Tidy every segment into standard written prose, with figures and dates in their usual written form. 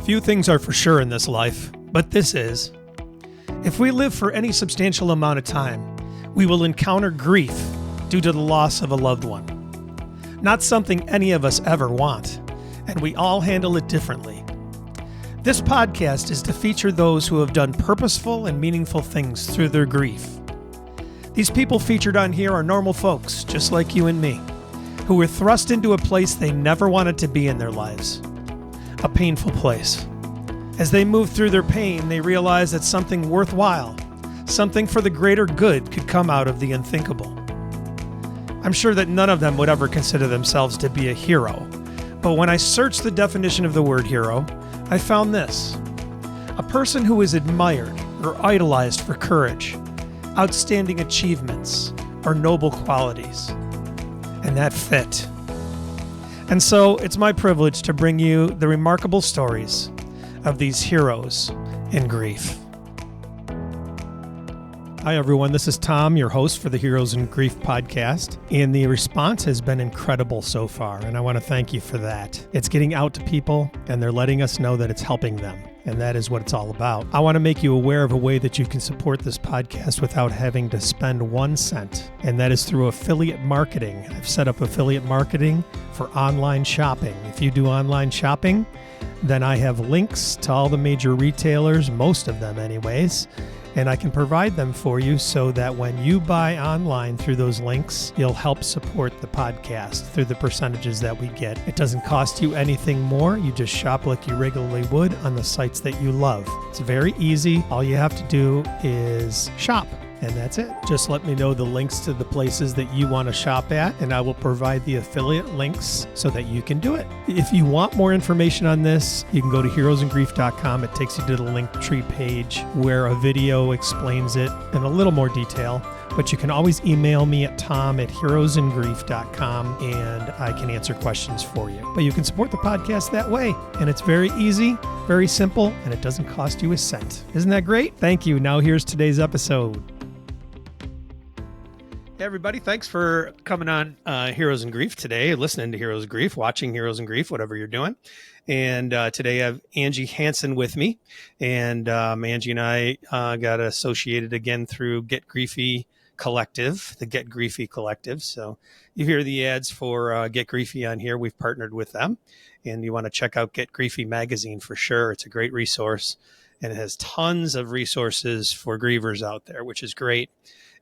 Few things are for sure in this life, but this is. If we live for any substantial amount of time, we will encounter grief due to the loss of a loved one. Not something any of us ever want, and we all handle it differently. This podcast is to feature those who have done purposeful and meaningful things through their grief. These people featured on here are normal folks, just like you and me, who were thrust into a place they never wanted to be in their lives. A painful place. As they moved through their pain, they realized that something worthwhile, something for the greater good, could come out of the unthinkable. I'm sure that none of them would ever consider themselves to be a hero, but when I searched the definition of the word hero, I found this: a person who is admired or idolized for courage, outstanding achievements, or noble qualities. And that fit. And so it's my privilege to bring you the remarkable stories of these heroes in grief. Hi, everyone. This is Tom, your host for the Heroes in Grief podcast, and the response has been incredible so far, and I want to thank you for that. It's getting out to people, and they're letting us know that it's helping them, and that is what it's all about. I want to make you aware of a way that you can support this podcast without having to spend 1 cent, and that is through affiliate marketing. I've set up affiliate marketing for online shopping. If you do online shopping, then I have links to all the major retailers, most of them anyways, and I can provide them for you so that when you buy online through those links, you'll help support the podcast through the percentages that we get. It doesn't cost you anything more. You just shop like you regularly would on the sites that you love. It's very easy. All you have to do is shop. And that's it. Just let me know the links to the places that you want to shop at, and I will provide the affiliate links so that you can do it. If you want more information on this, you can go to heroesandgrief.com. It takes you to the Linktree page where a video explains it in a little more detail. But you can always email me at tom@heroesandgrief.com, and I can answer questions for you. But you can support the podcast that way, and it's very easy, very simple, and it doesn't cost you a cent. Isn't that great? Thank you. Now here's today's episode. Hey everybody, thanks for coming on Heroes in Grief today, listening to Heroes in Grief, watching Heroes in Grief, whatever you're doing. And today I have Angie Hanson with me. And Angie and I got associated again through Get Griefy Collective, the Get Griefy Collective. So you hear the ads for Get Griefy on here. We've partnered with them. And you want to check out Get Griefy magazine for sure. It's a great resource. And it has tons of resources for grievers out there, which is great.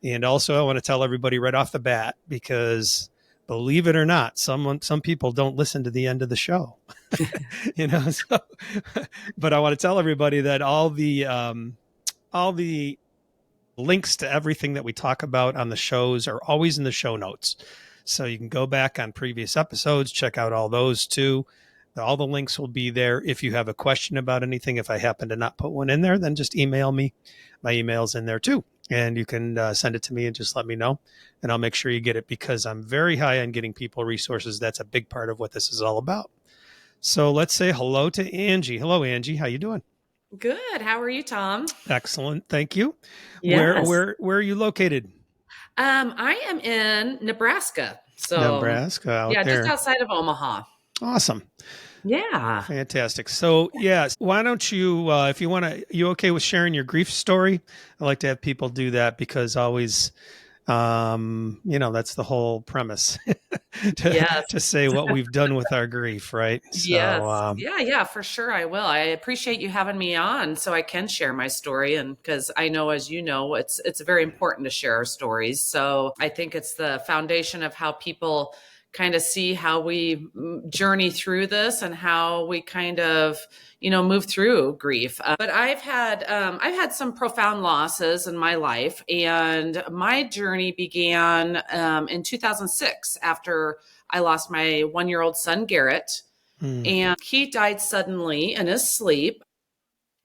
And also, I want to tell everybody right off the bat, because believe it or not, some people don't listen to the end of the show, So, but I want to tell everybody that all the links to everything that we talk about on the shows are always in the show notes. So you can go back on previous episodes, check out all those too. All the links will be there. If you have a question about anything, if I happen to not put one in there, then just email me. My email's in there too. And you can send it to me and just let me know. And I'll make sure you get it, because I'm very high on getting people resources. That's a big part of what this is all about. So let's say hello to Angie. Hello, Angie. How you doing? Good. How are you, Tom? Excellent. Thank you. Yes. Where are you located? I am in Nebraska. So Nebraska out there. Just outside of Omaha. Awesome. Yeah. Fantastic. So, yes, why don't you, if you want to, you okay with sharing your grief story? I like to have people do that, because always, that's the whole premise to say what we've done with our grief, right? So, yes. For sure. I will. I appreciate you having me on so I can share my story. And because I know, as you know, it's very important to share our stories. So I think it's the foundation of how people kind of see how we journey through this and how we kind of, move through grief. But I've had some profound losses in my life, and my journey began in 2006 after I lost my 1-year-old son, Garrett, and he died suddenly in his sleep.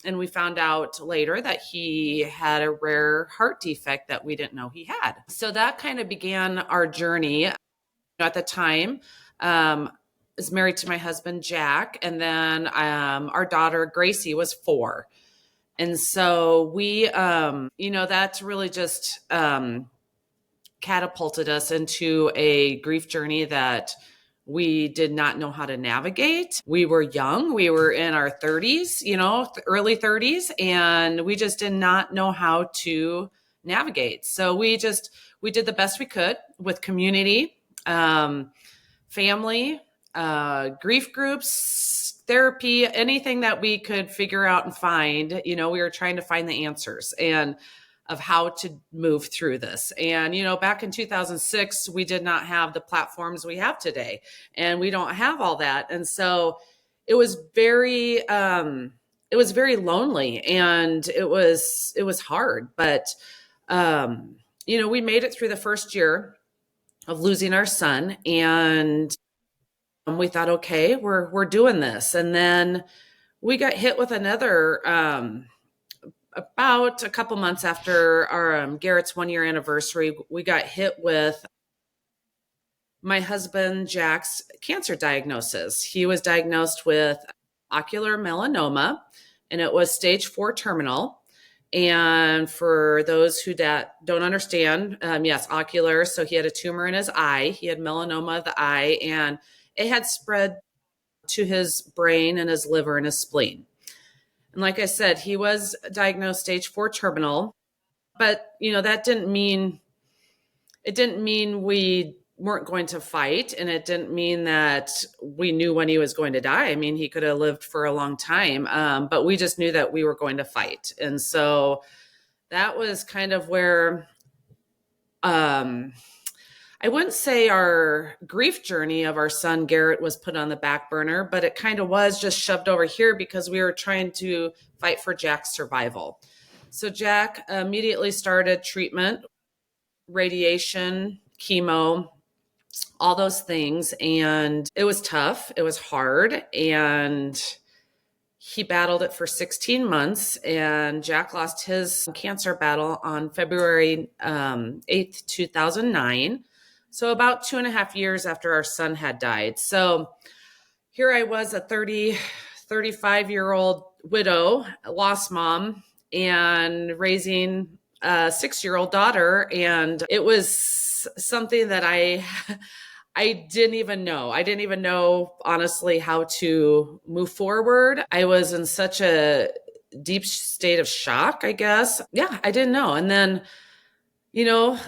And we found out later that he had a rare heart defect that we didn't know he had. So that kind of began our journey. At the time, was married to my husband, Jack. And then our daughter, Gracie, was 4. And so we, that's really just catapulted us into a grief journey that We did not know how to navigate. We were young. We were in our 30s, early 30s, and we just did not know how to navigate. So we did the best we could with community, family, grief groups, therapy, anything that we could figure out and find. We were trying to find the answers and of how to move through this. And, back in 2006, we did not have the platforms we have today, and we don't have all that. And so it was very lonely, and it was hard, but, we made it through the first year of losing our son, and we thought, okay, we're doing this. And then we got hit with another, about a couple months after our Garrett's 1-year anniversary, we got hit with my husband Jack's cancer diagnosis. He was diagnosed with ocular melanoma, and it was stage 4 terminal. And for those who don't understand, yes, ocular. So he had a tumor in his eye. He had melanoma of the eye, and it had spread to his brain and his liver and his spleen. And like I said, he was diagnosed stage 4 terminal, but that didn't mean we weren't going to fight, and it didn't mean that we knew when he was going to die. I mean, he could have lived for a long time, but we just knew that we were going to fight. And so that was kind of where I wouldn't say our grief journey of our son Garrett was put on the back burner, but it kind of was just shoved over here because we were trying to fight for Jack's survival. So Jack immediately started treatment, radiation, chemo, all those things. And it was tough. It was hard. And he battled it for 16 months. And Jack lost his cancer battle on February 8th, 2009. So about 2.5 years after our son had died. So here I was, a 35-year-old widow, lost mom, and raising a 6-year-old daughter. And it was something that I didn't even know. I didn't even know, honestly, how to move forward. I was in such a deep state of shock, I guess. Yeah, I didn't know. And then,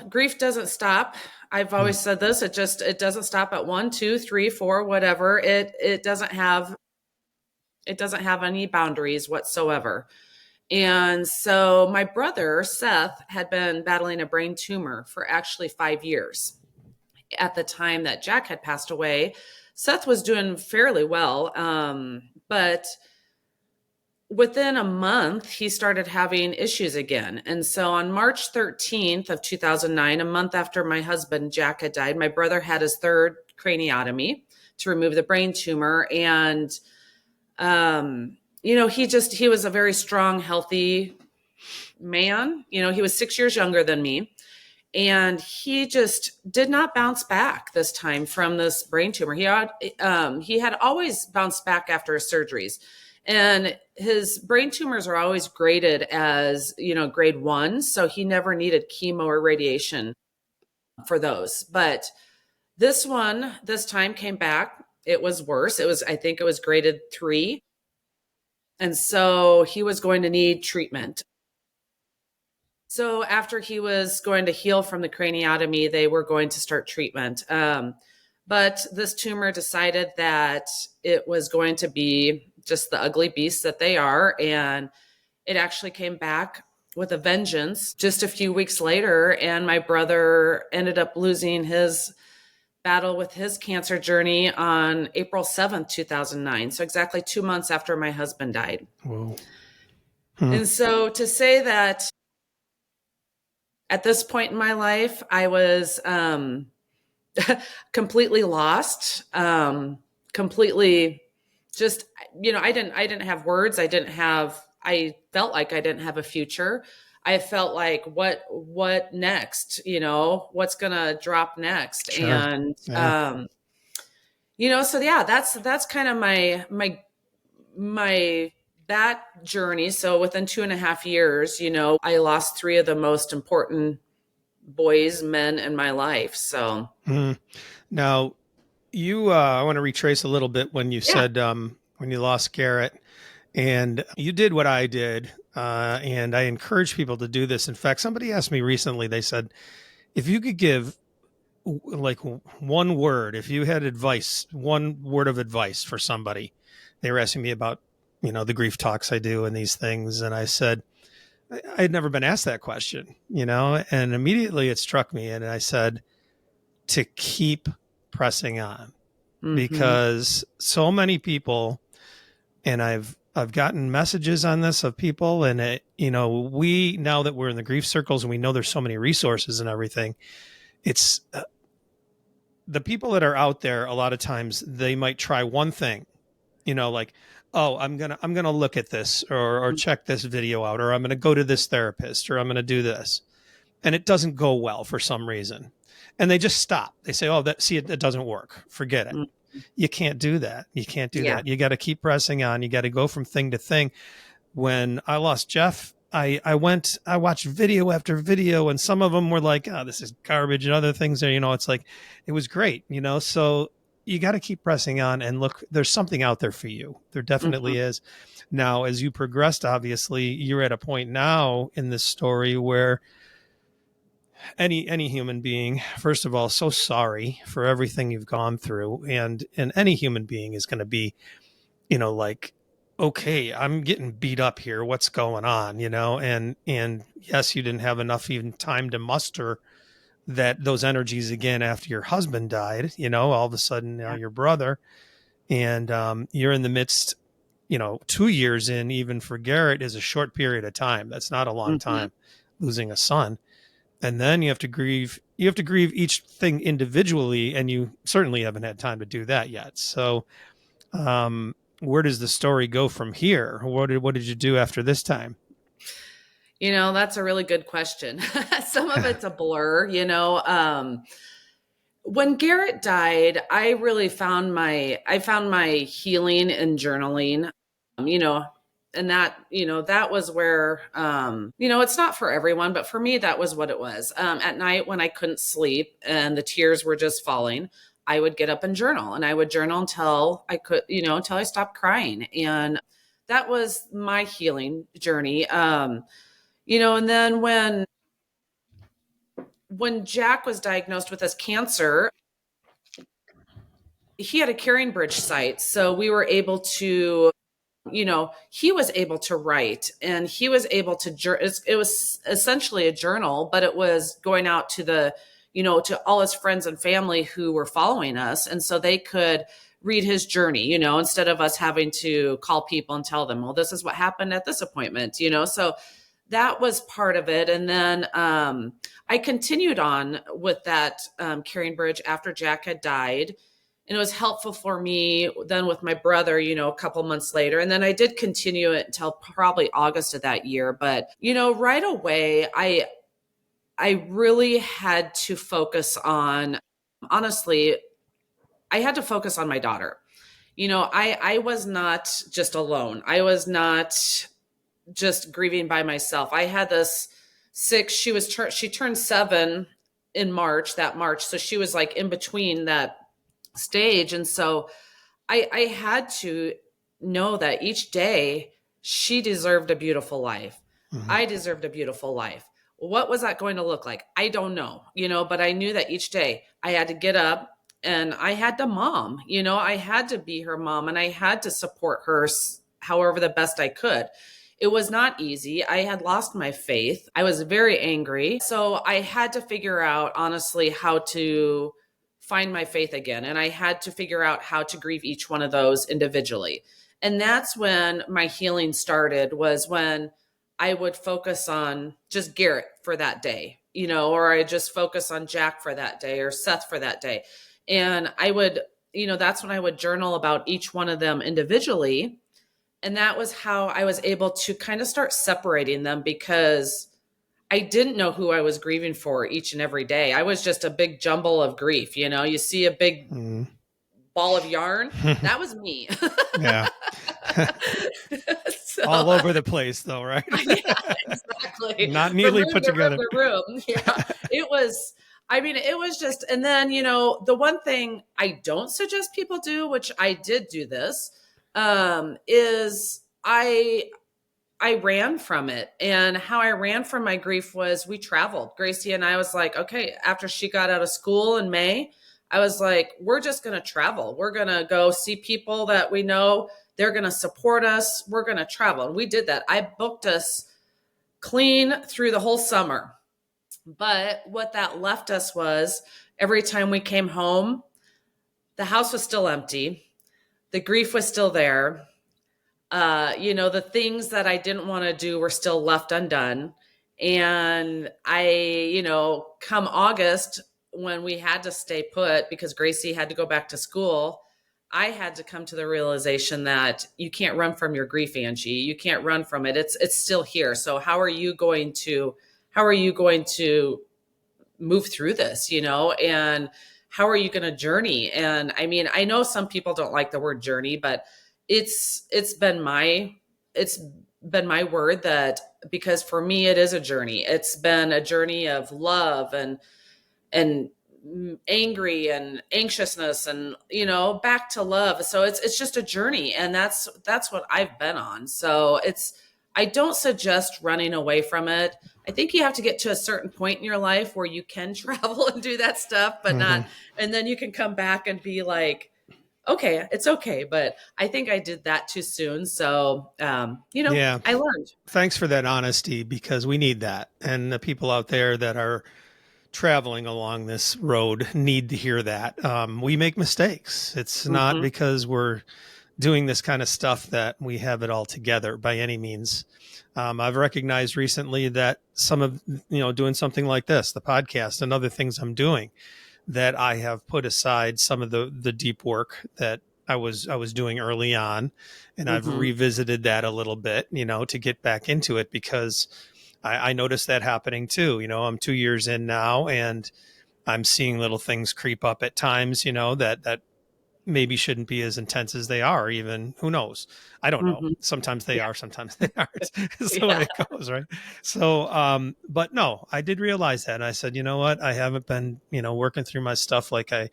grief doesn't stop. I've always said this. It doesn't stop at 1, 2, 3, 4, whatever. It doesn't have any boundaries whatsoever. And so my brother, Seth, had been battling a brain tumor for actually 5 years. At the time that Jack had passed away, Seth was doing fairly well. But within a month, he started having issues again. And so on March 13th of 2009, a month after my husband, Jack, had died, my brother had his 3rd craniotomy to remove the brain tumor. And, he was a very strong, healthy man. He was 6 years younger than me. And he just did not bounce back this time from this brain tumor. He had always bounced back after his surgeries. And his brain tumors are always graded as, grade 1. So he never needed chemo or radiation for those. But this time came back. It was worse. I think it was graded 3. And so he was going to need treatment. So after he was going to heal from the craniotomy, they were going to start treatment. But this tumor decided that it was going to be just the ugly beasts that they are. And it actually came back with a vengeance just a few weeks later. And my brother ended up losing his battle with his cancer journey on April 7th, 2009. So exactly 2 months after my husband died. Whoa. And so to say that at this point in my life, I was completely lost, completely just, I didn't have words. I felt like I didn't have a future. I felt like what next, what's going to drop next. Sure. And, so yeah, that's kind of my that journey. So within 2.5 years, I lost 3 of the most important men in my life. So Now, I want to retrace a little bit when you Yeah. said when you lost Garrett, and you did what I did, and I encourage people to do this. In fact, somebody asked me recently. They said if you could give like one word, if you had advice, one word of advice for somebody, they were asking me about the grief talks I do and these things, and I said I had never been asked that question, and immediately it struck me, and I said to keep pressing on Mm-hmm. because so many people, and I've gotten messages on this of people, and we, now that we're in the grief circles and we know there's so many resources and everything, it's the people that are out there. A lot of times they might try one thing, like, oh, I'm gonna look at this or check this video out, or I'm gonna go to this therapist, or I'm gonna do this, and it doesn't go well for some reason, and they just stop. They say, oh, it doesn't work, forget it. Mm-hmm. You can't do that. You can't do Yeah. that. You got to keep pressing on. You got to go from thing to thing. When I lost Jeff, I watched video after video, and some of them were like, oh, this is garbage, and other things are, it's like, it was great, so you got to keep pressing on and look, there's something out there for you. There Mm-hmm. definitely is. Now, as you progressed, obviously you're at a point now in this story where any human being, first of all, so sorry for everything you've gone through, and any human being is going to be, like, okay, I'm getting beat up here, what's going on, and yes, you didn't have enough even time to muster those energies again after your husband died, all of a sudden now Yeah. your brother, and you're in the midst, 2 years in, even for Garrett, is a short period of time. That's not a long Mm-hmm. time, losing a son. And then you have to grieve each thing individually, and you certainly haven't had time to do that yet. So where does the story go from here? What did you do after this time? That's a really good question. Some of it's a blur, when Garrett died, I really found my healing in journaling. You know, and that was where it's not for everyone, but for me that was what it was. At night when I couldn't sleep and the tears were just falling, I would get up and journal, and I would journal until I could, until I stopped crying. And that was my healing journey. And then when Jack was diagnosed with this cancer, he had a carrying bridge site. So we were able to, he was able to write, and he was able to, it was essentially a journal, but it was going out to to all his friends and family who were following us. And so they could read his journey, instead of us having to call people and tell them, well, this is what happened at this appointment, so that was part of it. And then I continued on with that carrying bridge after Jack had died. And it was helpful for me then with my brother, a couple months later. And then I did continue it until probably August of that year. But, right away, I really had to focus on, honestly, I had to focus on my daughter. I was not just alone. I was not just grieving by myself. I had this she turned 7 in that March. So she was like in between that stage. And so I had to know that each day she deserved a beautiful life. Mhm. I deserved a beautiful life. What was that going to look like? I don't know, but I knew that each day I had to get up and I had to mom, I had to be her mom, and I had to support her however the best I could. It was not easy. I had lost my faith. I was very angry. So I had to figure out, honestly, how to find my faith again. And I had to figure out how to grieve each one of those individually. And that's when my healing started, was when I would focus on just Garrett for that day, or I just focus on Jack for that day, or Seth for that day. And I would, that's when I would journal about each one of them individually. And that was how I was able to kind of start separating them, because I didn't know who I was grieving for each and every day. I was just a big jumble of grief. You see a big Mhm. ball of yarn. That was me. Yeah. So, All over the place, though, right? yeah, exactly. Not From neatly room put to room together. to room. Yeah. It was, I mean, it was just, and then, the one thing I don't suggest people do, which I did do this, is I ran from it. And how I ran from my grief was we traveled. Gracie and I was like, okay, after she got out of school in May, I was like, we're just going to travel. We're going to go see people that we know. They're going to support us. We're going to travel. And we did that. I booked us clean through the whole summer. But what that left us was every time we came home, the house was still empty. The grief was still there. The things that I didn't want to do were still left undone. And come August, when we had to stay put because Gracie had to go back to school, I had to come to the realization that you can't run from your grief, Angie. You can't run from it. It's still here. So how are you going to move through this, and how are you going to journey? And I mean, I know some people don't like the word journey, but it's been my word, that because for me it is a journey. It's been a journey of love and angry and anxiousness and back to love. So it's just a journey, and that's what I've been on. So I don't suggest running away from it. I think you have to get to a certain point in your life where you can travel and do that stuff, but not, and then you can come back and be like, okay, it's okay. But I think I did that too soon. So, Yeah. I learned. Thanks for that honesty, because we need that. And the people out there that are traveling along this road need to hear that. We make mistakes. It's not because we're doing this kind of stuff that we have it all together by any means. I've recognized recently that some of, doing something like this, the podcast and other things I'm doing, that I have put aside some of the deep work that I was doing early on. And I've revisited that a little bit, to get back into it, because I noticed that happening too. I'm 2 years in now, and I'm seeing little things creep up at times, that maybe shouldn't be as intense as they are. Even, who knows? I don't know. Sometimes they are, sometimes they aren't. It's the way it goes, right? So, but no, I did realize that. And I said, you know what? I haven't been, working through my stuff like I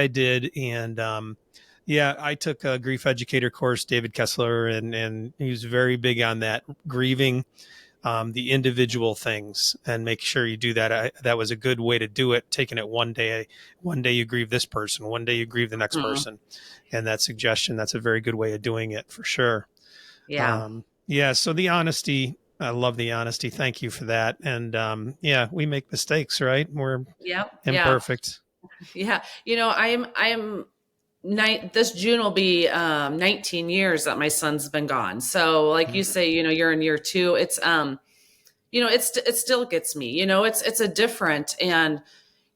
did. And, I took a grief educator course, David Kessler, and he was very big on that, grieving the individual things, and make sure you do that. That was a good way to do it. Taking it one day you grieve this person, one day you grieve the next person. And that suggestion, that's a very good way of doing it for sure. Yeah. So the honesty, I love the honesty. Thank you for that. And we make mistakes, right? We're imperfect. Yeah. I'm this June will be 19 years that my son's been gone. So like you say, you're in year 2. It's it still gets me. It's a different, and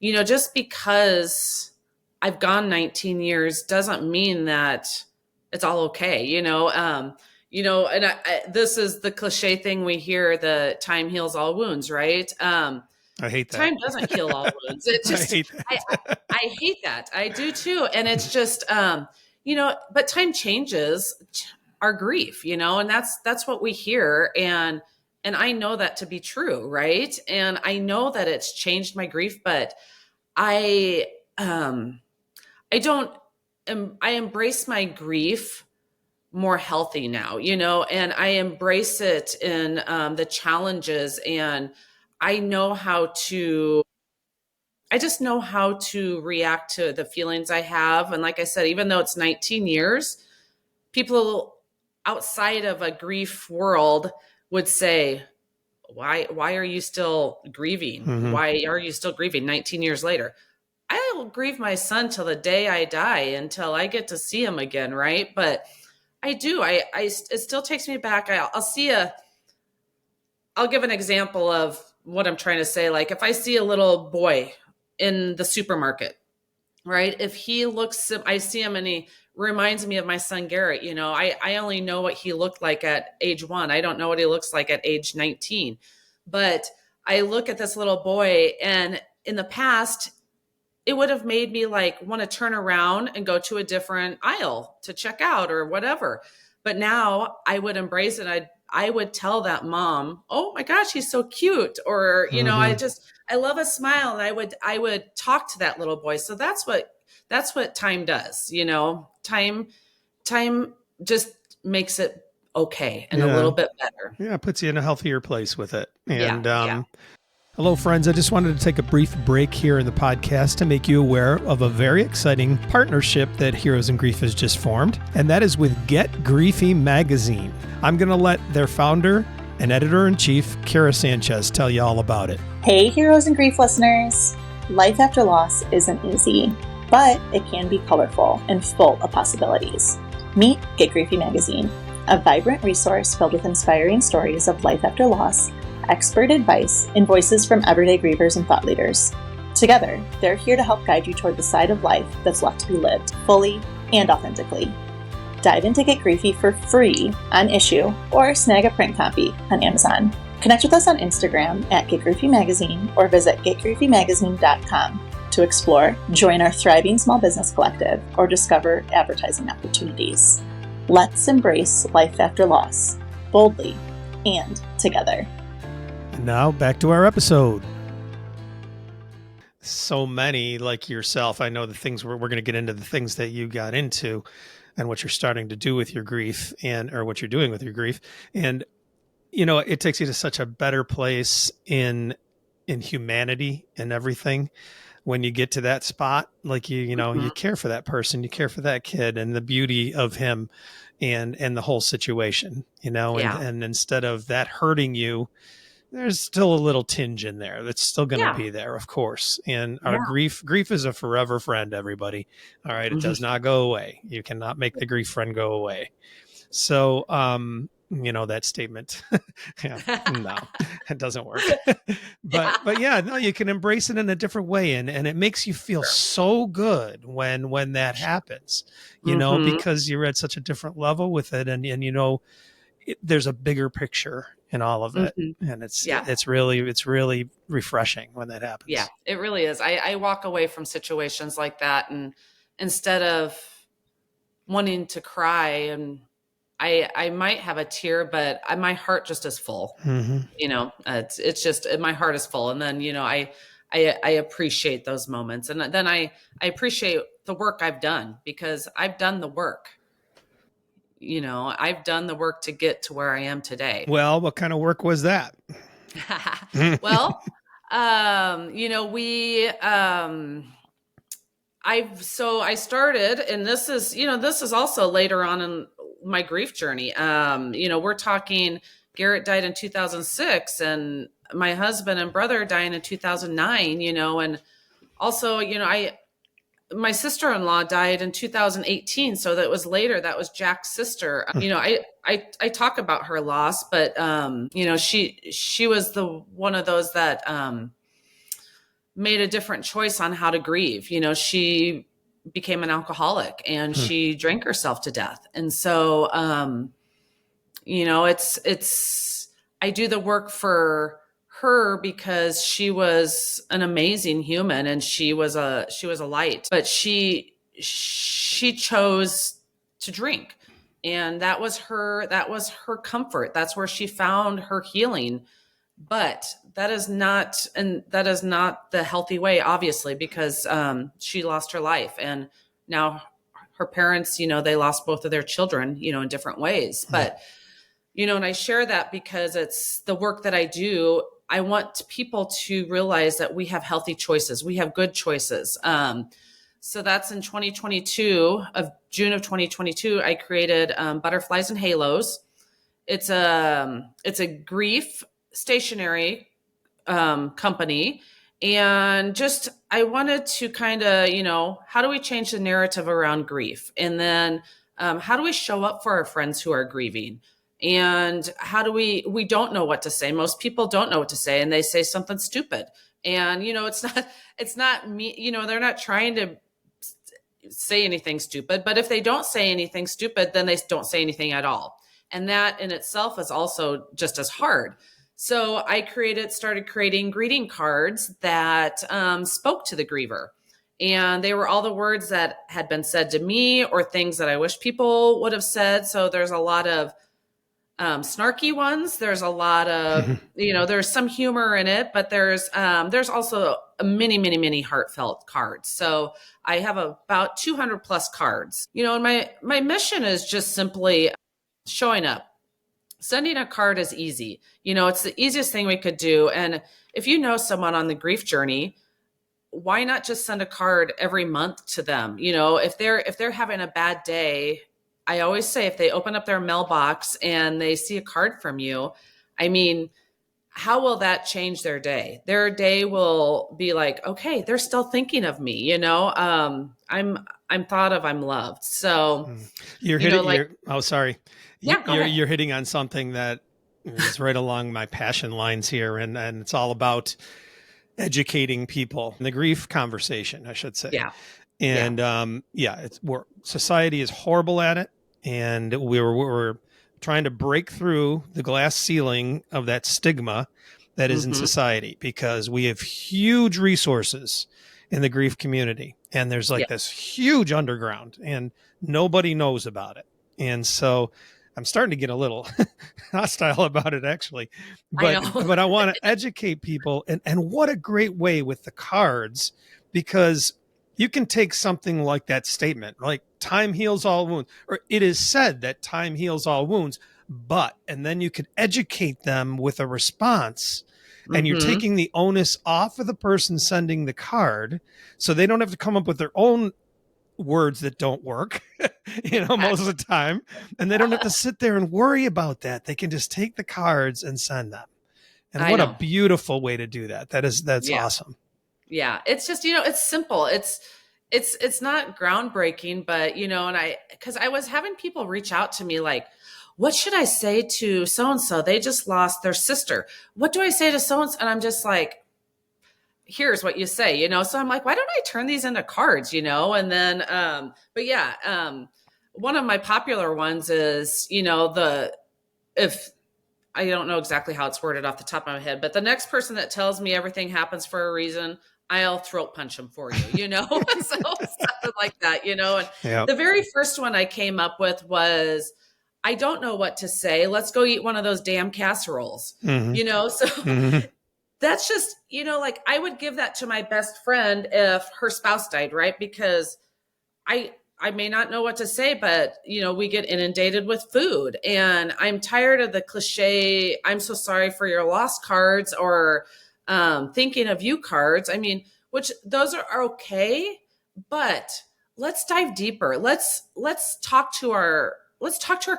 just because I've gone 19 years doesn't mean that it's all okay. And this is the cliche thing we hear: the time heals all wounds, right? I hate that. Time doesn't heal all wounds. It just, I hate that. I hate that. I do too. And it's just, but time changes our grief, and that's what we hear. And I know that to be true. Right. And I know that it's changed my grief, but I don't, I embrace my grief more healthy now, and I embrace it in the challenges, and I just know how to react to the feelings I have. And like I said, even though it's 19 years, people outside of a grief world would say, why are you still grieving? Why are you still grieving 19 years later? I will grieve my son till the day I die, until I get to see him again. Right. But I do, it still takes me back. I'll give an example of what I'm trying to say. Like if I see a little boy in the supermarket, right? If he looks, I see him and he reminds me of my son, Garrett. I only know what he looked like at age 1. I don't know what he looks like at age 19, but I look at this little boy, and in the past, it would have made me like want to turn around and go to a different aisle to check out or whatever. But now I would embrace it. I'd I would tell that mom, oh my gosh, he's so cute. Or, I love a smile. And I would talk to that little boy. So that's what time does, time just makes it okay and a little bit better. Yeah, it puts you in a healthier place with it. Yeah. And Yeah. hello, friends. I just wanted to take a brief break here in the podcast to make you aware of a very exciting partnership that Heroes in Grief has just formed, and that is with Get Griefy Magazine. I'm going to let their founder and editor-in-chief, Kara Sanchez, tell you all about it. Hey, Heroes in Grief listeners. Life after loss isn't easy, but it can be colorful and full of possibilities. Meet Get Griefy Magazine, a vibrant resource filled with inspiring stories of life after loss, expert advice, and voices from everyday grievers and thought leaders. Together, they're here to help guide you toward the side of life that's left to be lived fully and authentically. Dive into Get Griefy for free on issue or snag a print copy on Amazon. Connect with us on Instagram at Get Griefy Magazine or visit getgriefymagazine.com to explore, join our thriving small business collective, or discover advertising opportunities. Let's embrace life after loss, boldly and together. And now back to our episode. So many like yourself, I know the things we're going to get into, the things that you got into and what you're starting to do with your grief or what you're doing with your grief. And, it takes you to such a better place in humanity and everything. When you get to that spot, like you care for that person, you care for that kid and the beauty of him and the whole situation, and instead of that hurting you, there's still a little tinge in there that's still going to be there, of course. And our grief is a forever friend, everybody. All right. It does not go away. You cannot make the grief friend go away. So, that statement, no, it doesn't work. but yeah, no, you can embrace it in a different way. And it makes you feel so good when that happens, because you're at such a different level with it. And there's a bigger picture in all of it. And it's really refreshing when that happens. Yeah, it really is. I walk away from situations like that, and instead of wanting to cry, and I might have a tear, but my heart just is full. It's just, my heart is full. And then, I appreciate those moments. And then I appreciate the work I've done, because I've done the work. I've done the work to get to where I am today. Well, what kind of work was that? Well, I started, and this is also later on in my grief journey. We're talking, Garrett died in 2006 and my husband and brother died in 2009, and also, my sister-in-law died in 2018. So that was later. That was Jack's sister. I talk about her loss, but, she was one of those that, made a different choice on how to grieve. She became an alcoholic and she drank herself to death. And so, I do the work for her because she was an amazing human and she was a light, but she chose to drink, and that was her comfort. That's where she found her healing. But that is not the healthy way, obviously, because she lost her life, and now her parents, they lost both of their children, in different ways. But, and I share that because it's the work that I do. I want people to realize that we have healthy choices. We have good choices. So that's in 2022, June of 2022, I created Butterflies and Halos. It's a grief stationery company. And just, I wanted to kind of, how do we change the narrative around grief? And then how do we show up for our friends who are grieving? And how do we don't know what to say. Most people don't know what to say, and they say something stupid. And, it's not me, they're not trying to say anything stupid, but if they don't say anything stupid, then they don't say anything at all. And that in itself is also just as hard. So I started creating greeting cards that spoke to the griever. And they were all the words that had been said to me or things that I wish people would have said. So there's a lot of snarky ones. There's a lot of, there's some humor in it, but there's also many, many, many heartfelt cards. So I have about 200 plus cards, and my mission is just simply showing up. Sending a card is easy. It's the easiest thing we could do. And if you know someone on the grief journey, why not just send a card every month to them? If they're having a bad day, I always say if they open up their mailbox and they see a card from you, I mean, how will that change their day? Their day will be like, okay, they're still thinking of me, I'm thought of, I'm loved. So you're hitting sorry. Yeah, You're hitting on something that is right along my passion lines here. And it's all about educating people in the grief conversation, I should say. Yeah. And society is horrible at it. And we're trying to break through the glass ceiling of that stigma that is in society, because we have huge resources in the grief community. And there's this huge underground and nobody knows about it. And so I'm starting to get a little hostile about it, actually, but I want to educate people, and what a great way with the cards, because you can take something like that statement, like time heals all wounds, or it is said that time heals all wounds, and then you could educate them with a response, and you're taking the onus off of the person sending the card, so they don't have to come up with their own words that don't work, most of the time. And they don't have to sit there and worry about that. They can just take the cards and send them. And what a beautiful way to do that. That's awesome. Yeah. It's just, it's simple. It's not groundbreaking, but, because I was having people reach out to me like, what should I say to so-and-so? They just lost their sister. What do I say to so-and-so? And I'm just like, here's what you say, So I'm like, why don't I turn these into cards, And then, one of my popular ones is, if I don't know exactly how it's worded off the top of my head, but the next person that tells me everything happens for a reason, I'll throat punch them for you, So something like that, And the very first one I came up with was, I don't know what to say. Let's go eat one of those damn casseroles, So that's just, I would give that to my best friend if her spouse died, right? Because I may not know what to say, but, we get inundated with food, and I'm tired of the cliche, I'm so sorry for your loss cards, or thinking of you cards. I mean, which those are okay, but let's dive deeper. Let's talk to our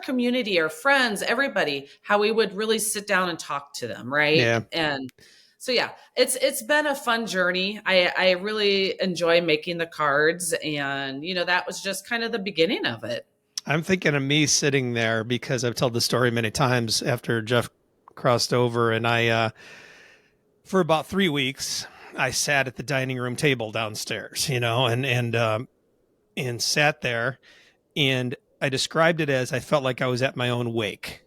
community, our friends, everybody, how we would really sit down and talk to them. Right. Yeah. And so, it's been a fun journey. I really enjoy making the cards, and, that was just kind of the beginning of it. I'm thinking of me sitting there, because I've told the story many times after Jeff crossed over, and I, for about 3 weeks, I sat at the dining room table downstairs, and sat there, and I described it as I felt like I was at my own wake.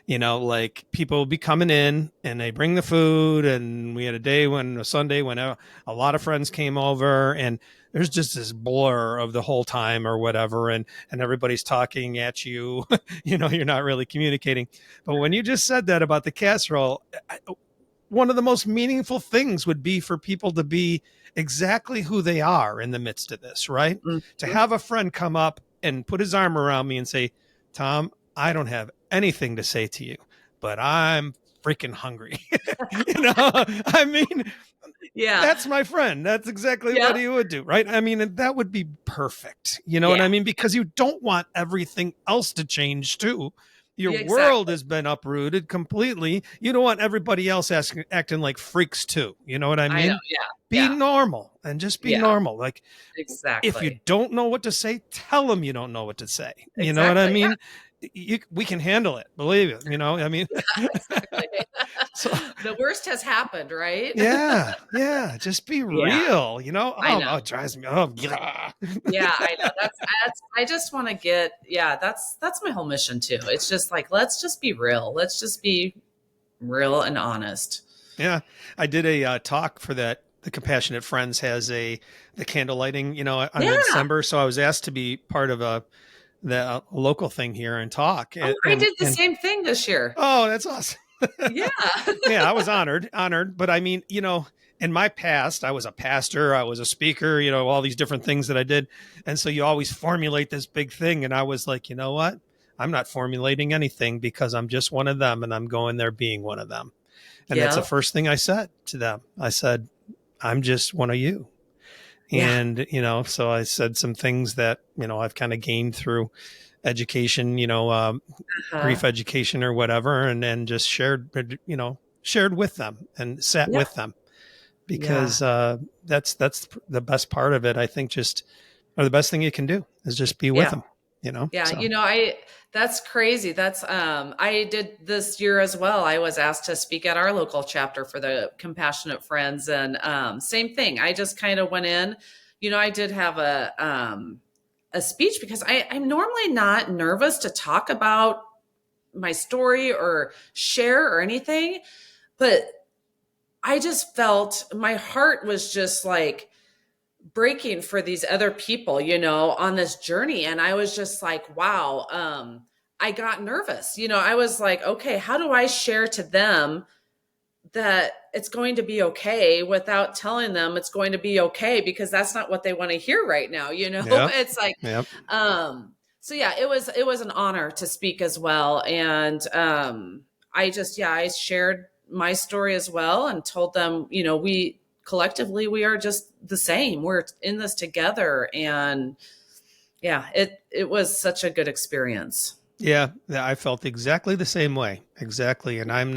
Like people would be coming in and they bring the food, and we had a Sunday when a lot of friends came over, and there's just this blur of the whole time or whatever. And everybody's talking at you, you're not really communicating. But when you just said that about the casserole, one of the most meaningful things would be for people to be exactly who they are in the midst of this, right? Mm-hmm. To have a friend come up and put his arm around me and say, Tom, I don't have anything to say to you, but I'm freaking hungry. I mean, that's my friend. That's exactly what he would do. Right. I mean, that would be perfect. You know what I mean? Because you don't want everything else to change too. Your world has been uprooted completely. You don't want everybody else acting like freaks too. You know what I mean? I know, be normal, and just be normal. Like, exactly. If you don't know what to say, tell them you don't know what to say. You know what I mean? We can handle it. Believe it. I mean, exactly. So the worst has happened, right? Yeah. Just be real. I know. It drives me. Oh, yeah, I know. I just want to get. That's my whole mission too. It's just like, let's just be real. Let's just be real and honest. Yeah, I did a talk for that. The Compassionate Friends has the candle lighting, in December. So I was asked to be part of the local thing here and talk. Oh, I did the same thing this year. Oh, that's awesome. Yeah. Yeah, I was honored. But I mean, in my past, I was a pastor, I was a speaker, all these different things that I did. And so you always formulate this big thing. And I was like, you know what? I'm not formulating anything because I'm just one of them and I'm going there being one of them. And that's the first thing I said to them. I said, I'm just one of you. Yeah. And, so I said some things that, I've kind of gained through education, grief education or whatever, and then just shared with them and sat with them because that's the best part of it. I think or the best thing you can do is just be with them, Yeah. So. That's crazy. That's, I did this year as well. I was asked to speak at our local chapter for the Compassionate Friends, and same thing. I just kind of went in, I did have a speech because I'm normally not nervous to talk about my story or share or anything, but I just felt my heart was just like breaking for these other people, on this journey. And I was just like, wow, I got nervous. I was like, okay, how do I share to them that it's going to be okay without telling them it's going to be okay, because that's not what they want to hear right now. It's like, so yeah, it was an honor to speak as well. And, I shared my story as well and told them, we collectively, we are just the same. We're in this together. And yeah, it was such a good experience. Yeah, I felt exactly the same way. Exactly. And I've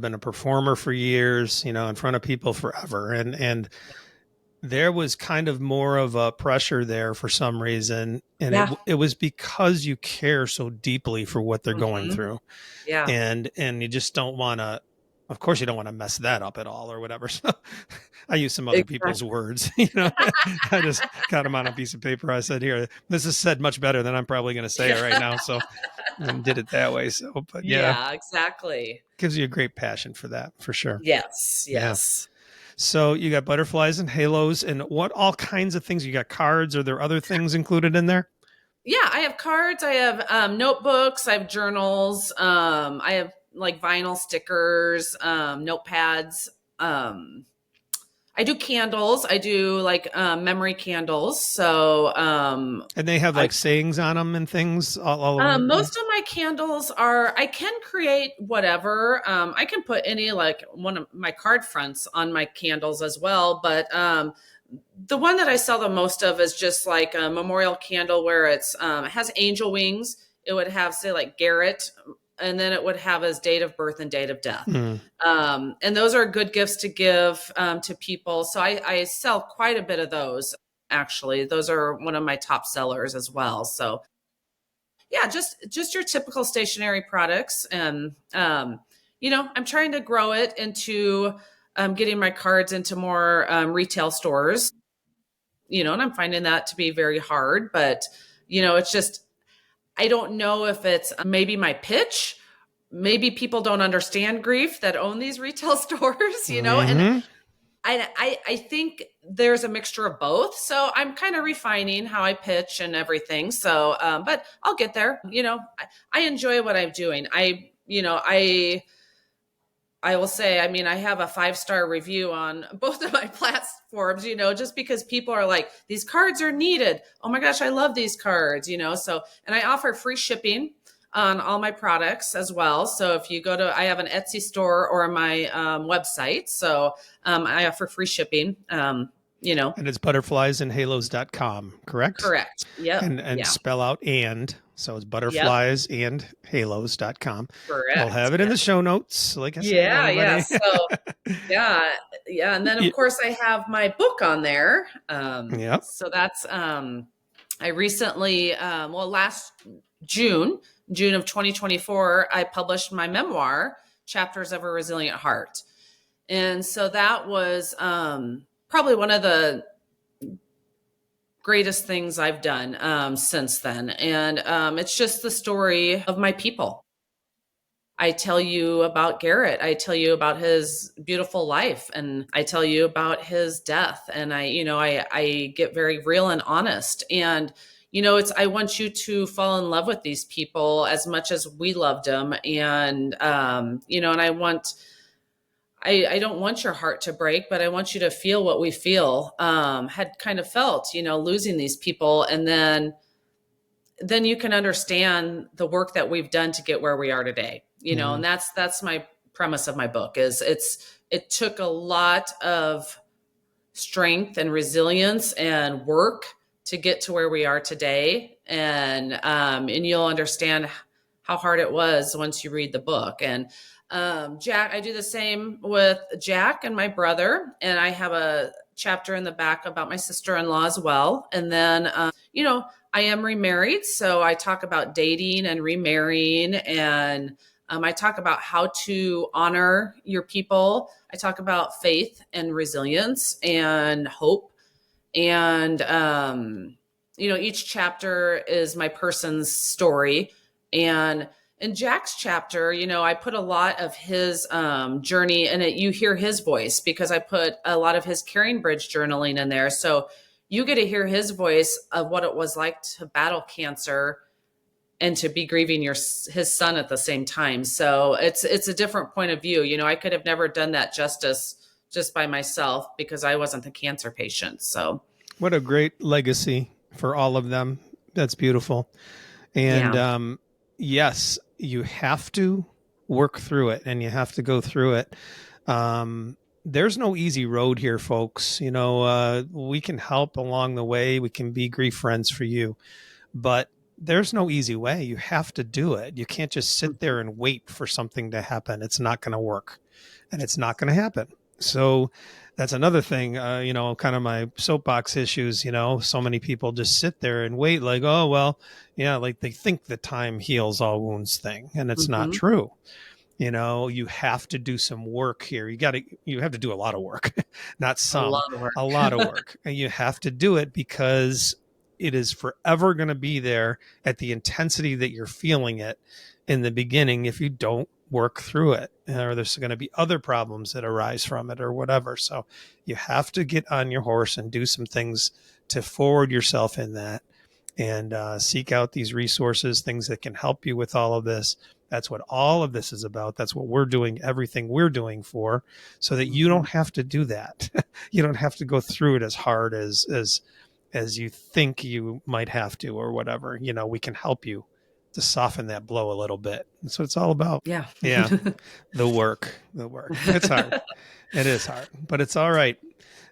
been a performer for years, in front of people forever. And there was kind of more of a pressure there for some reason. And it was because you care so deeply for what they're going through. Yeah. And you just don't want to, of course you don't want to mess that up at all or whatever. So I use some other people's words, I just got them on a piece of paper. I said, here, this is said much better than I'm probably going to say it right now. So and did it that way. So, but yeah, exactly. Gives you a great passion for that, for sure. Yes. Yeah. So you got butterflies and halos and what all kinds of things. You got cards. Are there other things included in there? Yeah, I have cards. I have notebooks. I have journals. I have like vinyl stickers, notepads. I do candles. I do like memory candles. So, and they have like sayings on them and things. Most of my candles I can create whatever. I can put any like one of my card fronts on my candles as well. But the one that I sell the most of is just like a memorial candle where it has angel wings. It would have, say, like Garrett, and then it would have his date of birth and date of death. And those are good gifts to give to people. So I sell quite a bit of those, actually. Those are one of my top sellers as well. So yeah, just your typical stationery products. And, I'm trying to grow it into getting my cards into more retail stores, and I'm finding that to be very hard. But, it's just, I don't know if it's maybe my pitch. Maybe people don't understand grief that own these retail stores, and I think there's a mixture of both. So I'm kind of refining how I pitch and everything. So, but I'll get there. I enjoy what I'm doing. I will say, I have a 5-star review on both of my platforms, just because people are like, these cards are needed. Oh my gosh, I love these cards, so, and I offer free shipping on all my products as well. So if you go to, I have an Etsy store or my website. So I offer free shipping, And it's butterfliesandhalos.com, correct? Correct. Yep. And spell out and. So it's butterfliesandhalos.com. Correct. We'll have it in the show notes. Like I said. Yeah. So yeah. And then of course I have my book on there. So that's, I recently, last June of 2024, I published my memoir, Chapters of a Resilient Heart. And so that was probably one of the greatest things I've done since then. And it's just the story of my people. I tell you about Garrett. I tell you about his beautiful life, and I tell you about his death. And I get very real and honest. And, I want you to fall in love with these people as much as we loved them. And, and I don't want your heart to break, but I want you to feel what we feel, had kind of felt, losing these people. And then you can understand the work that we've done to get where we are today, and that's my premise of my book is it took a lot of strength and resilience and work to get to where we are today. And you'll understand how hard it was once you read the book. And Jack, I do the same with Jack and my brother. And I have a chapter in the back about my sister-in-law as well. And then, I am remarried. So I talk about dating and remarrying, and I talk about how to honor your people. I talk about faith and resilience and hope. And, each chapter is my person's story. And in Jack's chapter, I put a lot of his journey in it. You hear his voice because I put a lot of his Caring Bridge journaling in there. So you get to hear his voice of what it was like to battle cancer and to be grieving his son at the same time. So it's a different point of view. I could have never done that justice just by myself because I wasn't the cancer patient. So what a great legacy for all of them. That's beautiful. And yes, you have to work through it and you have to go through it. There's no easy road here, folks. We can help along the way. We can be grief friends for you, but there's no easy way. You have to do it. You can't just sit there and wait for something to happen. It's not going to work and it's not going to happen. So that's another thing, kind of my soapbox issues, so many people just sit there and wait like, oh, well, yeah, like they think the time heals all wounds thing. And it's not true. You have to do some work here. You have to do a lot of work, not some, a lot of work. And you have to do it because it is forever going to be there at the intensity that you're feeling it in the beginning if you don't work through it, or there's going to be other problems that arise from it or whatever. So you have to get on your horse and do some things to forward yourself in that and seek out these resources, things that can help you with all of this. That's what all of this is about. That's what we're doing, everything we're doing for, so that you don't have to do that. You don't have to go through it as hard as you think you might have to or whatever. We can help you to soften that blow a little bit. That's what it's all about. Yeah. Yeah. The work. It's hard. It is hard, but it's all right.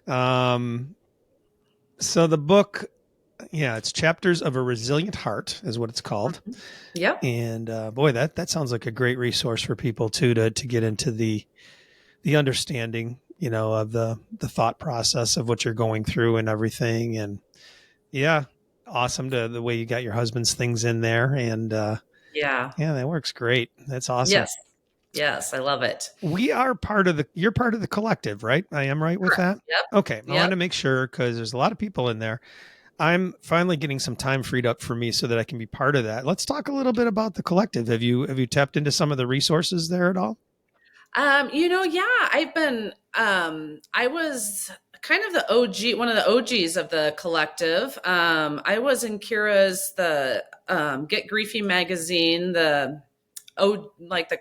So the book, it's Chapters of a Resilient Heart is what it's called. Yep. And boy, that sounds like a great resource for people too, to get into the understanding, of the thought process of what you're going through and everything. And yeah, awesome the way you got your husband's things in there. And yeah, that works great. That's awesome. Yes, I love it. You're part of the collective, right? I am right with that? Yep. Okay. I want to make sure because there's a lot of people in there. I'm finally getting some time freed up for me so that I can be part of that. Let's talk a little bit about the collective. Have you tapped into some of the resources there at all? I've been, I was kind of the OG, one of the OGs of the collective. I was in Kira's, the Get Griefy magazine, the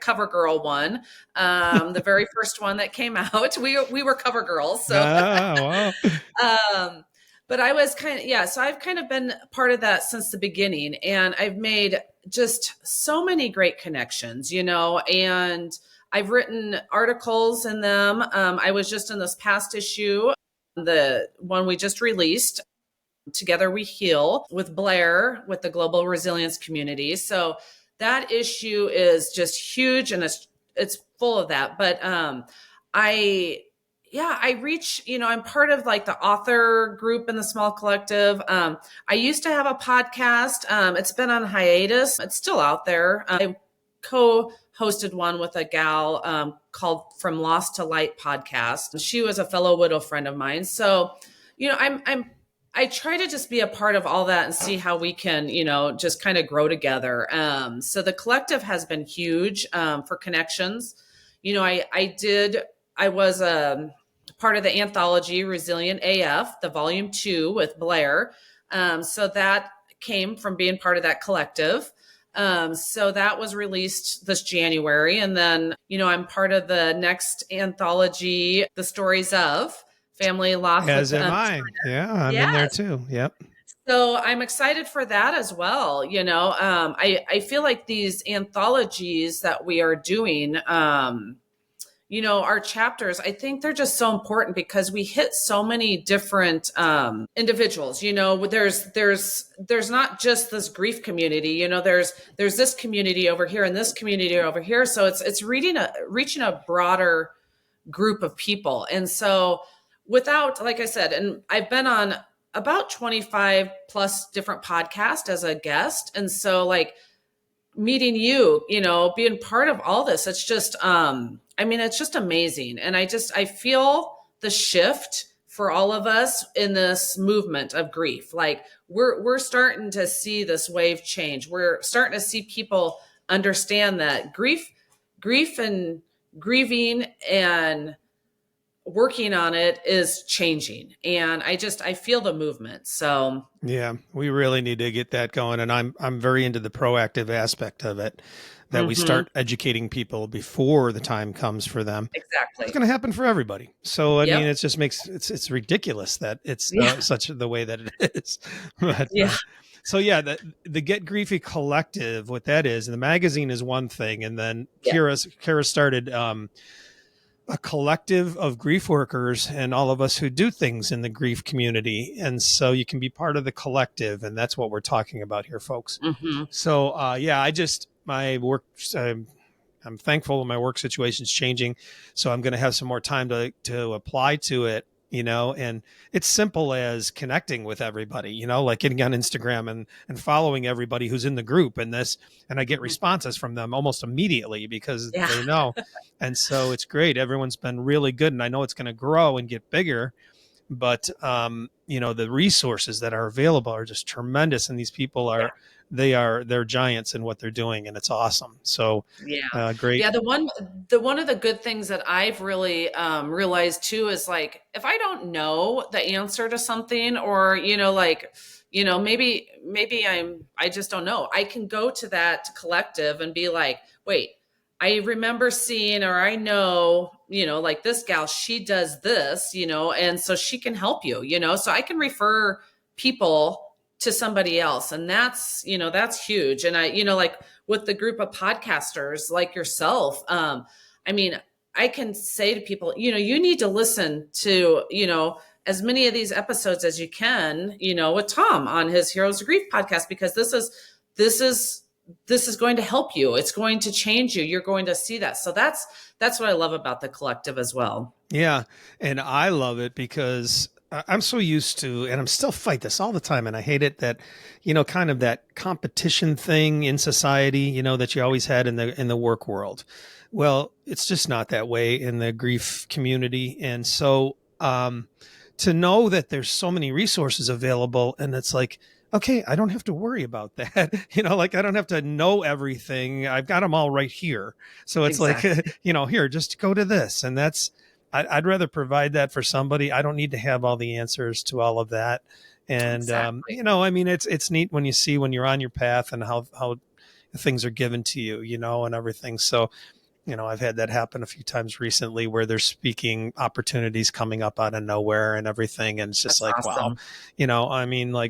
cover girl one, the very first one that came out. We were cover girls. So, wow. but I was so I've kind of been part of that since the beginning, and I've made just so many great connections, and I've written articles in them. I was just in this past issue, the one we just released, Together We Heal, with Blair, with the Global Resilience Community. So that issue is just huge, and it's full of that. But I reach, I'm part of like the author group in the small collective. I used to have a podcast. It's been on hiatus. It's still out there. I co-hosted one with a gal called From Lost to Light podcast. She was a fellow widow friend of mine. So, I try to just be a part of all that and see how we can, just kind of grow together. So the collective has been huge for connections. I was a part of the anthology Resilient A.F, the volume 2 with Blair. So that came from being part of that collective. So that was released this January. And then, I'm part of the next anthology, The Stories of Family Loss. As am I. Yeah, I'm in there too. Yep. So I'm excited for that as well. I feel like these anthologies that we are doing, our chapters, I think they're just so important because we hit so many different individuals. There's not just this grief community. There's this community over here and this community over here. So it's reaching a broader group of people. And so without, like I said, and I've been on about 25 plus different podcasts as a guest. And so like meeting you, being part of all this, it's just, it's just amazing. And I feel the shift for all of us in this movement of grief. Like we're starting to see this wave change. We're starting to see people understand that grief and grieving and working on it is changing. And I feel the movement. So yeah, we really need to get that going. And I'm very into the proactive aspect of it, that we start educating people before the time comes for them. Exactly. It's going to happen for everybody. So, I mean, it just makes, it's ridiculous that it's such the way that it is. But, so yeah, the Get Griefy Collective, what that is, and the magazine is one thing. And then Kara started, a collective of grief workers and all of us who do things in the grief community. And so you can be part of the collective. And that's what we're talking about here, folks. So, my work, I'm thankful my work situation's changing. So I'm going to have some more time to apply to it, and it's simple as connecting with everybody, like getting on Instagram and following everybody who's in the group and I get responses from them almost immediately because they know. And so it's great. Everyone's been really good. And I know it's going to grow and get bigger, but the resources that are available are just tremendous. And these people they're giants in what they're doing, and it's awesome. So great. Yeah. One of the good things that I've really realized too is like, if I don't know the answer to something or, maybe I just don't know. I can go to that collective and be like, wait, I remember seeing, or I know, like this gal, she does this, and so she can help you, so I can refer people to somebody else. And that's huge. And I, like with the group of podcasters like yourself, I can say to people, you need to listen to, as many of these episodes as you can, with Tom on his Heroes of Grief podcast, because this is going to help you. It's going to change you. You're going to see that. So that's what I love about the collective as well. Yeah. And I love it because I'm so used to, and I'm still fight this all the time. And I hate it that, kind of that competition thing in society, that you always had in the work world. Well, it's just not that way in the grief community. And so, to know that there's so many resources available, and it's like, okay, I don't have to worry about that. Like I don't have to know everything. I've got them all right here. So it's like, here, just go to this. And I'd rather provide that for somebody. I don't need to have all the answers to all of that. And, it's neat when you're on your path and how things are given to you, and everything. So, I've had that happen a few times recently where there's speaking opportunities coming up out of nowhere and everything. And it's just That's awesome. Wow,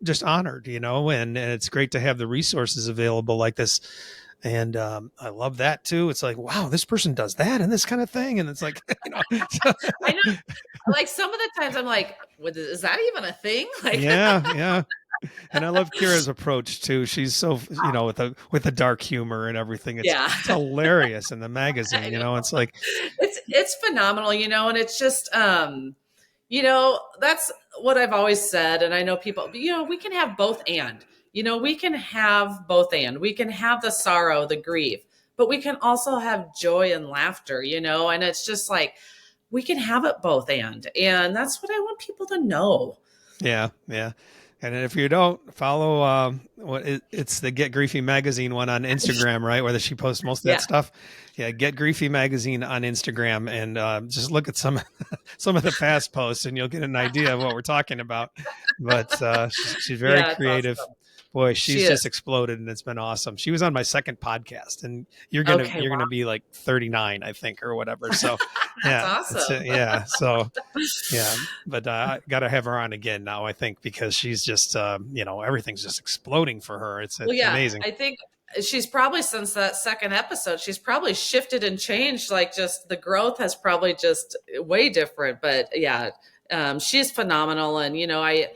just honored, and it's great to have the resources available like this. And I love that too. It's like, wow, this person does that and this kind of thing. And it's like, I know. Like some of the times I'm like, is that even a thing? Like, yeah. And I love Kira's approach too. She's so, with the dark humor and everything. It's hilarious in the magazine, it's like, it's phenomenal, and it's just, that's what I've always said. And I know people, we can have both and. We can have both and. We can have the sorrow, the grief, but we can also have joy and laughter, and it's just like, we can have it both and that's what I want people to know. Yeah. And if you don't follow, it's the Get Griefy magazine one on Instagram, right? Where she posts most of that stuff. Yeah, Get Griefy magazine on Instagram, and just look at some of the past posts, and you'll get an idea of what we're talking about. But she's very creative. Awesome. Boy, she's just exploded, and it's been awesome. She was on my second podcast, and you're gonna be like 39, I think, or whatever. So that's awesome. So but I got to have her on again now, I think, because she's just everything's just exploding for her. It's amazing. I think she's probably, since that second episode, she's probably shifted and changed. Like, just the growth has probably just way different. But she's phenomenal, and I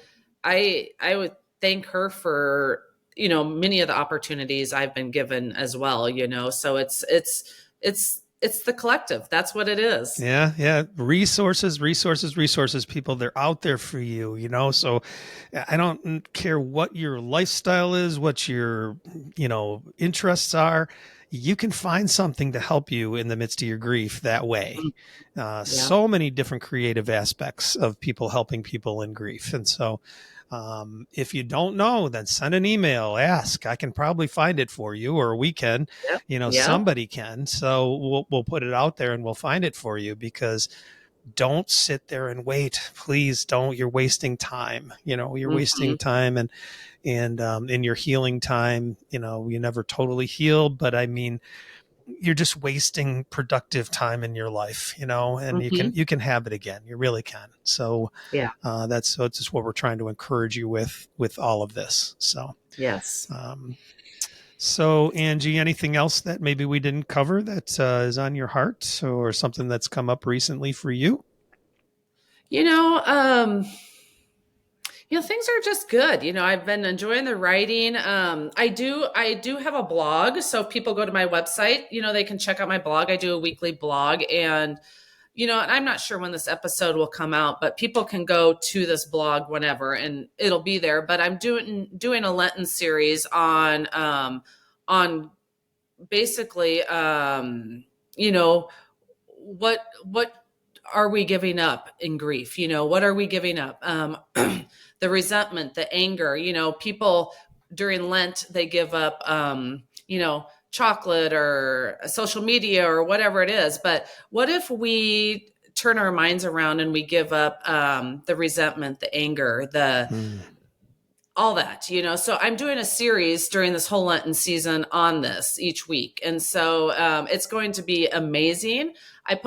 would thank her for many of the opportunities I've been given as well. So it's the collective. That's what it is. Yeah. Resources, people, they're out there for you, so I don't care what your lifestyle is, what your, interests are. You can find something to help you in the midst of your grief that way. So many different creative aspects of people helping people in grief. And so, if you don't know, then send an email, ask. I can probably find it for you, or we can, somebody can. So we'll put it out there and we'll find it for you, because don't sit there and wait. Please don't. You're wasting time. You're wasting time, and in your healing time, you never totally heal, but I mean, you're just wasting productive time in your life, and you can have it again. You really can. So that's just what we're trying to encourage you with all of this. So, yes. So Angie, anything else that maybe we didn't cover that is on your heart, or something that's come up recently for you? Things are just good. I've been enjoying the writing. I do have a blog. So if people go to my website, they can check out my blog. I do a weekly blog, and, and I'm not sure when this episode will come out, but people can go to this blog whenever and it'll be there. But I'm doing a Lenten series on basically, what are we giving up in grief? What are we giving up? The resentment, the anger, people during Lent, they give up, chocolate or social media or whatever it is. But what if we turn our minds around and we give up the resentment, the anger, all that, So I'm doing a series during this whole Lenten season on this each week. And so it's going to be amazing. I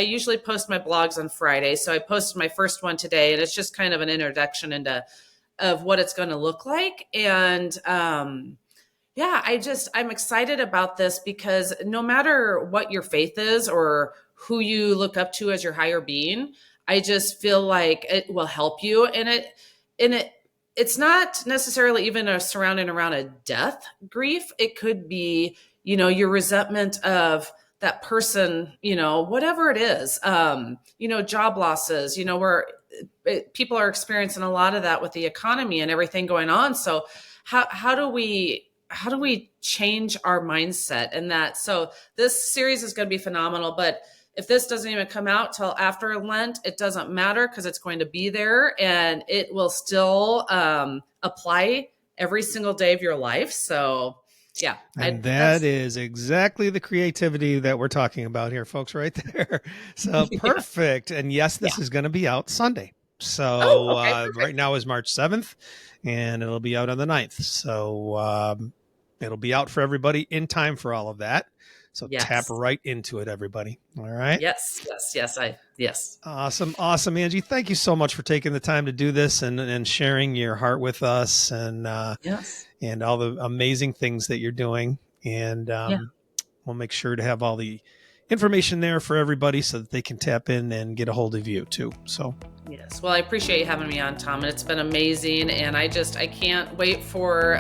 usually post my blogs on Friday. So I posted my first one today, and it's just kind of an introduction of what it's going to look like. And I'm excited about this, because no matter what your faith is or who you look up to as your higher being, I just feel like it will help you. And it's not necessarily even surrounding around a death grief. It could be, your resentment of that person, whatever it is, job losses, where people are experiencing a lot of that with the economy and everything going on. So how do we change our mindset in that? So this series is going to be phenomenal, but if this doesn't even come out till after Lent, it doesn't matter, because it's going to be there and it will still apply every single day of your life. So yeah. And that is exactly the creativity that we're talking about here, folks, right there. So perfect. And yes, this is going to be out Sunday. So right now is March 7th, and it'll be out on the 9th. So it'll be out for everybody in time for all of that. So tap right into it, everybody. All right. Yes. Awesome. Angie, thank you so much for taking the time to do this and sharing your heart with us, and all the amazing things that you're doing. And we'll make sure to have all the information there for everybody so that they can tap in and get a hold of you too. So yes. Well, I appreciate you having me on, Tom, and it's been amazing. And I can't wait for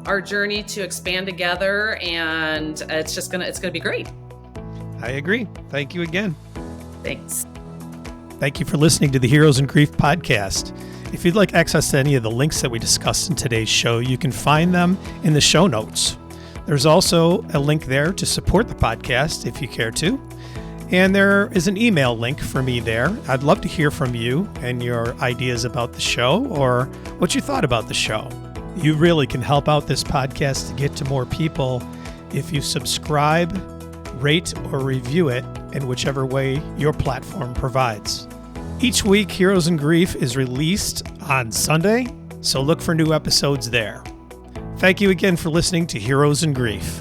our journey to expand together, and it's going to be great. I agree. Thank you again. Thanks. Thank you for listening to the Heroes in Grief podcast. If you'd like access to any of the links that we discussed in today's show, you can find them in the show notes. There's also a link there to support the podcast if you care to. And there is an email link for me there. I'd love to hear from you and your ideas about the show or what you thought about the show. You really can help out this podcast to get to more people if you subscribe, rate, or review it in whichever way your platform provides. Each week, Heroes in Grief is released on Sunday, so look for new episodes there. Thank you again for listening to Heroes in Grief.